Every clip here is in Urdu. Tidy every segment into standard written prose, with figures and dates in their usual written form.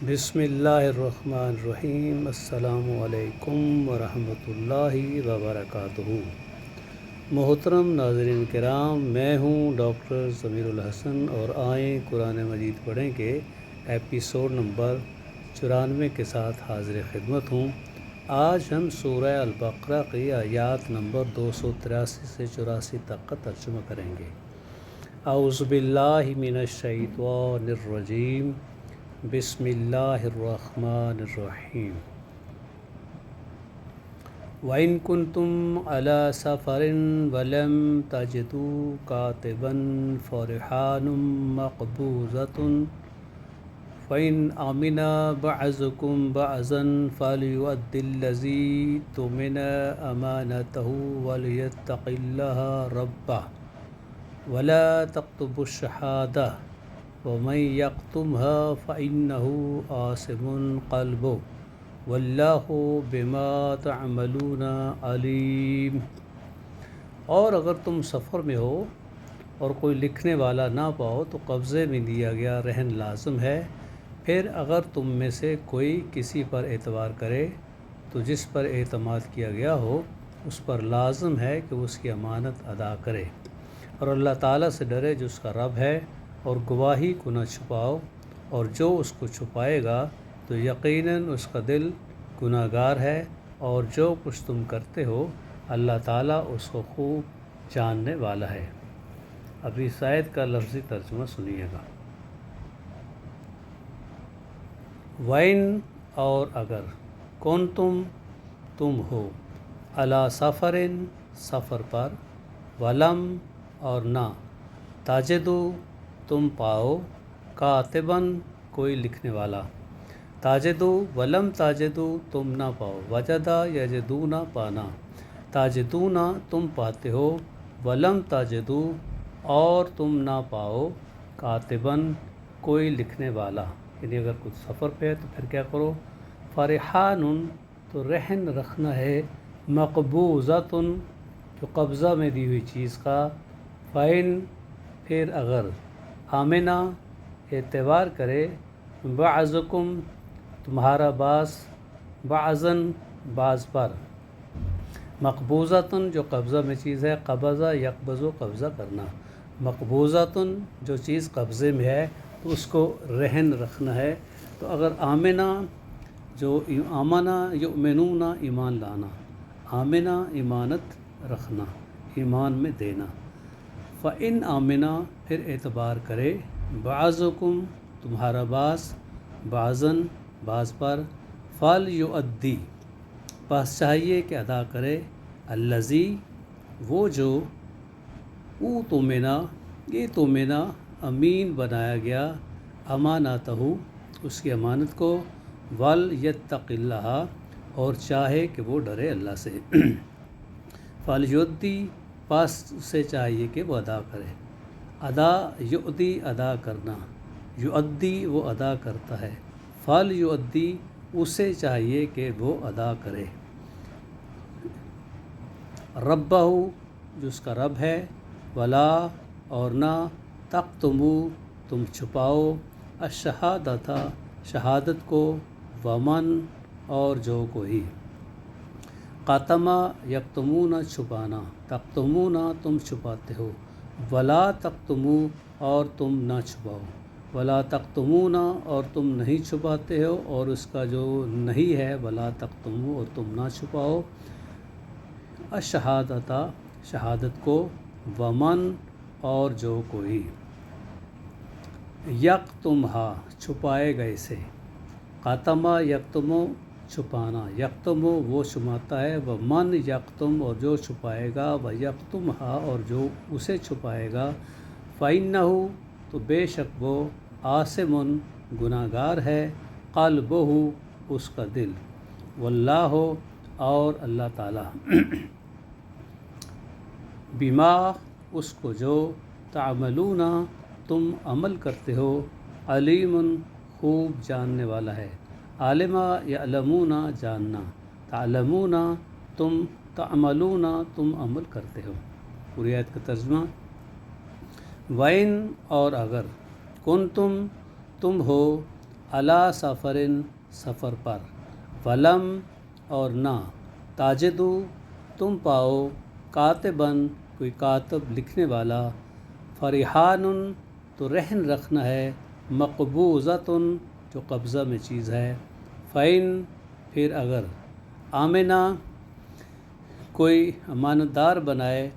بسم اللہ الرحمن الرحیم۔ السلام علیکم ورحمۃ اللہ وبرکاتہ۔ محترم ناظرین کرام، میں ہوں ڈاکٹر ضمیر الحسن اور آئیں قرآن مجید پڑھیں کے ایپیسوڈ نمبر 94 کے ساتھ حاضر خدمت ہوں۔ آج ہم سورہ البقرہ کی آیات نمبر 283 سے 84 تک کا ترجمہ کریں گے۔ اعوذ باللہ من الشیطان الرجیم، بسم اللہ الرحمن الرحیم۔ وَإِن كُنتُمْ عَلَى سَفَرٍ وَلَمْ تَجِدُوا كَاتِبًا فَرِحَانٌ مَقْبُوضَةٌ فَإِنْ أَمِنَ بَعْضُكُمْ بَعْضًا فَلْيُؤَدِّ الَّذِي اؤْتُمِنَ أَمَانَتَهُ وَلْيَتَّقِ اللَّهَ رَبَّهُ وَلَا تَكْتُمُوا الشَّهَادَةَ وَمَن يَكْتُمْهَا فَإِنَّهُ آثِمٌ قَلْبُهُ وَاللَّهُ بِمَا تَعْمَلُونَ عَلِيمٌ۔ اور اگر تم سفر میں ہو اور کوئی لکھنے والا نہ پاؤ تو قبضے میں دیا گیا رہن لازم ہے۔ پھر اگر تم میں سے کوئی کسی پر اعتبار کرے تو جس پر اعتماد کیا گیا ہو اس پر لازم ہے کہ اس کی امانت ادا کرے، اور اللہ تعالیٰ سے ڈرے جو اس کا رب ہے، اور گواہی کو نہ چھپاؤ، اور جو اس کو چھپائے گا تو یقیناً اس کا دل گناہ گار ہے، اور جو کچھ تم کرتے ہو اللہ تعالیٰ اس کو خوب جاننے والا ہے۔ اب اس آیت کا لفظی ترجمہ سنیے گا۔ وَإِن اور اگر، کنتم تم ہو، علی سفرٍ سفر پر، ولم اور نہ، تجدو تم پاؤ، کاتباً کوئی لکھنے والا، تجدو ولم تجدو تم نہ پاؤ، وجدہ یجدون پانا، تجدون تم پاتے ہو، ولم تجدو اور تم نہ پاؤ، کاتباً کوئی لکھنے والا، یعنی اگر کچھ سفر پہ ہے تو پھر کیا کرو؟ فرحان تو رہن رکھنا ہے، مقبوضۃ جو قبضہ میں دی ہوئی چیز کا، فَإِن پھر اگر، آمنا اعتبار کرے، بعضکم تمہارا بعض، بعضاً بعض پر، مقبوضۃ جو قبضہ میں چیز ہے، قبضہ یقبض قبضہ کرنا، مقبوضۃ جو چیز قبضے میں ہے تو اس کو رہن رکھنا ہے۔ تو اگر آمنا جو آمنا یؤمنون ایمان لانا، آمنا ایمانت رکھنا، ایمان میں دینا، فَإِنْ آمنا پھر اعتبار کرے، بعضکم تمہارا بعض، بعضاً بعض پر، فَلْيُؤَدِّ پس چاہیے کہ ادا کرے، الذی وہ جو، اؤتمنا یہ تمنا امین بنایا گیا، امانتہ اس کی امانت کو، وَلْيَتَّقِ اللَّهَ اور چاہے کہ وہ ڈرے اللہ سے، فَلْيُؤَدِّ پس سے چاہیے کہ وہ ادا کرے، ادا یؤدی ادا کرنا، یؤدی وہ ادا کرتا ہے، فَلْيُؤَدِّ اسے چاہیے کہ وہ ادا کرے، ربہ جو اس کا رب ہے، ولا اور نہ، تکتمو تم چھپاؤ، الشہادۃ شہادت کو، ومن اور جو کوئی، قاتما یکتمون چھپانا، تکتمون تم چھپاتے ہو، ولا تکتمو اور تم نہ چھپاؤ، ولا تکتمون اور تم نہیں چھپاتے ہو، اور اس کا جو نہیں ہے، ولا تکتمو اور تم نہ چھپاؤ، الشہادۃ شہادت کو، ومن اور جو کوئی، یکتمھا چھپائے گا اسے، قاتما یکتمو چھپانا، یکتمو وہ چھپاتا ہے، ومن یکتم اور جو چھپائے گا، ویکتمھا اور جو اسے چھپائے گا، فَإِنَّهُ تو بے شک وہ، آثم گناہ گار ہے، قلبہ اس کا دل، واللہ اور اللہ تعالیٰ، بما اس کو جو، تعملون تم عمل کرتے ہو، علیم خوب جاننے والا ہے، عالمہ یعلمون جاننا، تعلمون تم، تعملون تم عمل کرتے ہو۔ پوری آیت کا ترجمہ، وَإِن اور اگر، کنتم تم ہو، علی سفرن سفر پر، ولم اور نہ، تاجدو تم پاؤ، کاتبن کوئی کاتب لکھنے والا، فرحان تو رہن رکھنا ہے، مقبوضۃ جو قبضہ میں چیز ہے، فَإِن پھر اگر، آمنا کوئی امانت دار بنائے،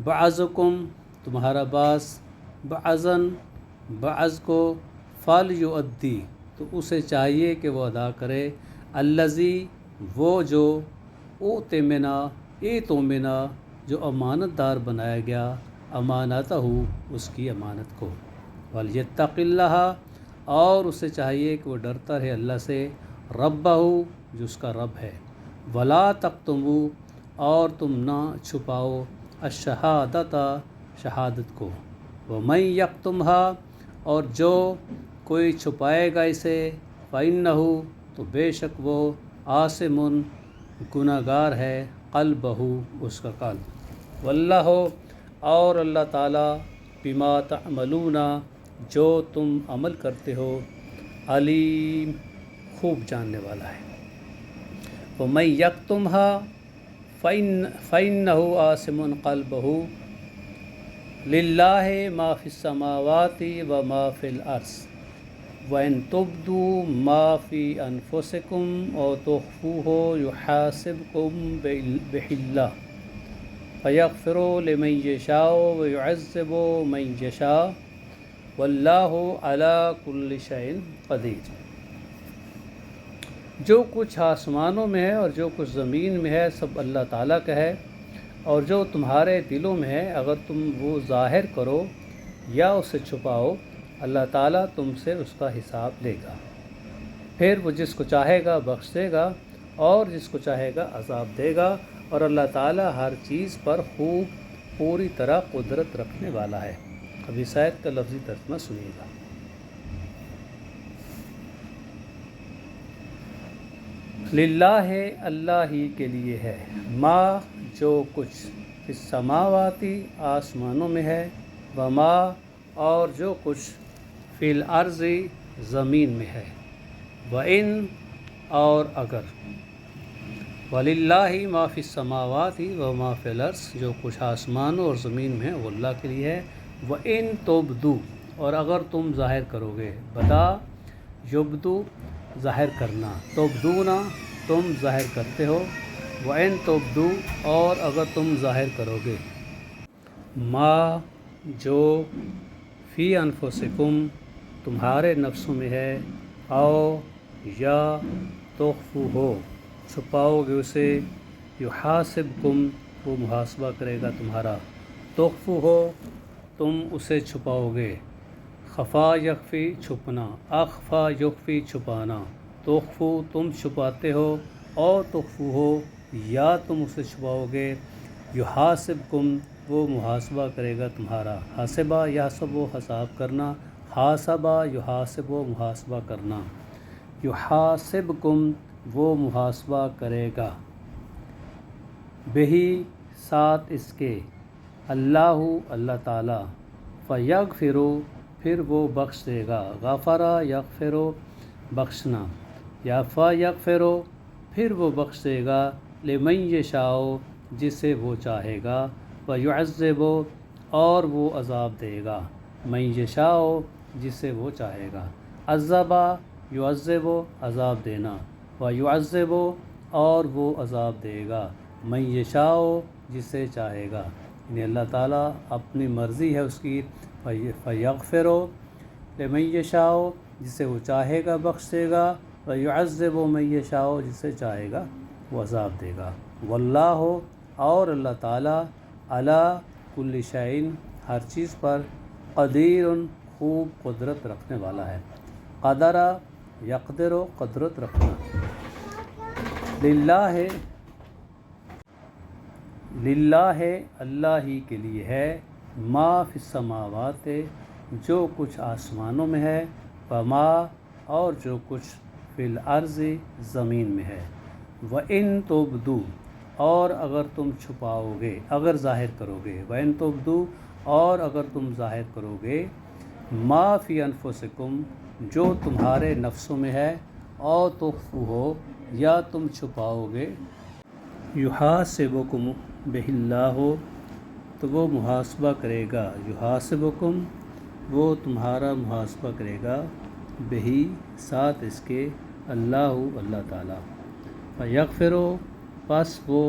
بعضکم تمہارا بعض، بعضاً بعض کو، فَلْيُؤَدِّ تو اسے چاہیے کہ وہ ادا کرے، الذی وہ جو، اؤتمنا جو امانت دار بنایا گیا، امانتہ اس کی امانت کو، وَلْيَتَّقِ اللَّهَ اور اسے چاہیے کہ وہ ڈرتا رہے اللہ سے، ربہ جو اس کا رب ہے، وَلَا تَكْتُمُوا اور تم نہ چھپاؤ، الشہادۃ شہادت کو، وَمَن يَكْتُمْهَا اور جو کوئی چھپائے گا اسے، فَإِنَّهُ تو بے شک وہ، آثم گناہ گار ہے، قلبہ اس کا قلب، واللہ اور اللہ تعالیٰ، بما تعملون جو تم عمل کرتے ہو، علیم خوب جاننے والا ہے، وَمَن يَكْتُمْهَا فَإِنَّهُ آثم قلبہ، للہ ما فی السماوات وما فی الارض وَإِن تُبْدُوا مَا فِي أَنفُسِكُمْ أَوْ تُخْفُوهُ يُحَاسِبْكُم بِهِ اللَّهُ فَيَغْفِرُ لِمَن يَشَاءُ وَيُعَذِّبُ مَن يَشَاءُ وَاللَّهُ عَلَى كُلِّ شَيْءٍ قَدِيرٌ۔ جو کچھ آسمانوں میں ہے اور جو کچھ زمین میں ہے سب اللہ تعالیٰ کا ہے، اور جو تمہارے دلوں میں ہے اگر تم وہ ظاہر کرو یا اسے چھپاؤ، اللہ تعالیٰ تم سے اس کا حساب لے گا، پھر وہ جس کو چاہے گا بخش دے گا اور جس کو چاہے گا عذاب دے گا، اور اللہ تعالیٰ ہر چیز پر خوب پوری طرح قدرت رکھنے والا ہے۔ اب اس آیت کا لفظی ترجمہ سنیے گا۔ للہ اللہ ہی کے لیے ہے، ما جو کچھ، فی السماواتی آسمانوں میں ہے، وما اور جو کچھ، فی الارض زمین میں ہے، وَإِن اور اگر، وَلِلَّهِ ما فی السماوات وما فی الارض جو کچھ آسمانوں اور زمین میں ہے وہ اللہ کے لیے ہے، وَإِن تُبْدُوا اور اگر تم ظاہر کرو گے، بدا یبدو ظاہر کرنا، تبدونا تم ظاہر کرتے ہو، وَإِن تُبْدُوا اور اگر تم ظاہر کرو گے، ما جو، فی انفسکم تمہارے نفسوں میں ہے، او یا تخفو ہو چھپاؤ گے اسے، یحاسبکم وہ محاسبہ کرے گا تمہارا، تخفو ہو تم اسے چھپاؤ گے، خفا یخفی چھپنا، اخفا یخفی چھپانا، تخفو تم چھپاتے ہو، اور تخفو ہو یا تم اسے چھپاؤ گے، یحاسبکم وہ محاسبہ کرے گا تمہارا، حاسبہ یحسب و حساب کرنا، حاسبہ یحاسب و محاسبہ کرنا، یحاسبکم وہ محاسبہ کرے گا، بہی ساتھ اس کے، اللہ اللہ تعالیٰ، فیغفر پھر وہ بخش دے گا، غفرا یغفر بخشنا، یا فیغفر پھر وہ بخش دے گا، لمن یشاء جسے وہ چاہے گا، ویعذب اور وہ عذاب دے گا، من یشاء جسے وہ چاہے گا، عذبا یعذب عذاب دینا، ویعذب اور وہ عذاب دے گا، من یشاء جسے چاہے گا، یعنی اللہ تعالیٰ اپنی مرضی ہے اس کی، فیغفر لمن یشاء جسے وہ چاہے گا بخش دے گا، ویعذب من یشاء جسے چاہے گا وہ عذاب دے گا، واللہ اور اللہ تعالیٰ، علی کل شیء ہر چیز پر، قدیر خوب قدرت رکھنے والا ہے، قدر یقدر قدرت رکھنا، للہ اللہ ہی کے لیے ہے، ما فی السماوات جو کچھ آسمانوں میں ہے، وما اور جو کچھ، فی الارض زمین میں ہے، وَإِن تُبْدُوا اور اگر تم چھپاؤ گے، اگر ظاہر کرو گے، وَإِن تُبْدُوا اور اگر تم ظاہر کرو گے، ما فی انفسکم جو تمہارے نفسوں میں ہے، اور تخفو ہو یا تم چھپاؤ گے، یحاسبکم بہ اللہ، تو وہ محاسبہ کرے گا، یحاسبکم، وہ تمہارا محاسبہ کرے گا، بہی، ساتھ اس کے، اللہ تعالیٰ، فیغفر، پس وہ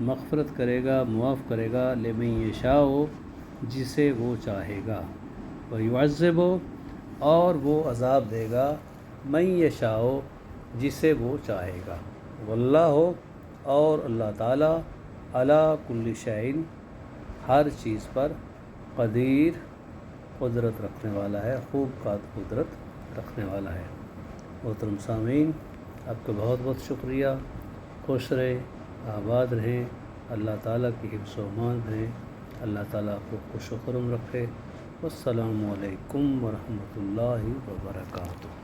مغفرت کرے گا، معاف کرے گا، لمن یشاء، جسے وہ چاہے گا، ویعذب، اور وہ عذاب دے گا، من یشاء، جسے وہ چاہے گا، واللہ، اور اللہ تعالیٰ، علی کل شیء، ہر چیز پر، قدیر، قدرت رکھنے والا ہے، خوب کا قدرت رکھنے والا ہے۔ محترم سامعین، آپ کا بہت بہت شکریہ، خوش رہیں، آباد رہیں، اللہ تعالیٰ کی حفظ و امان رہیں، اللہ تعالیٰ آپ کو خوش و خرم رکھے۔ والسلام علیکم ورحمۃ اللہ وبرکاتہ۔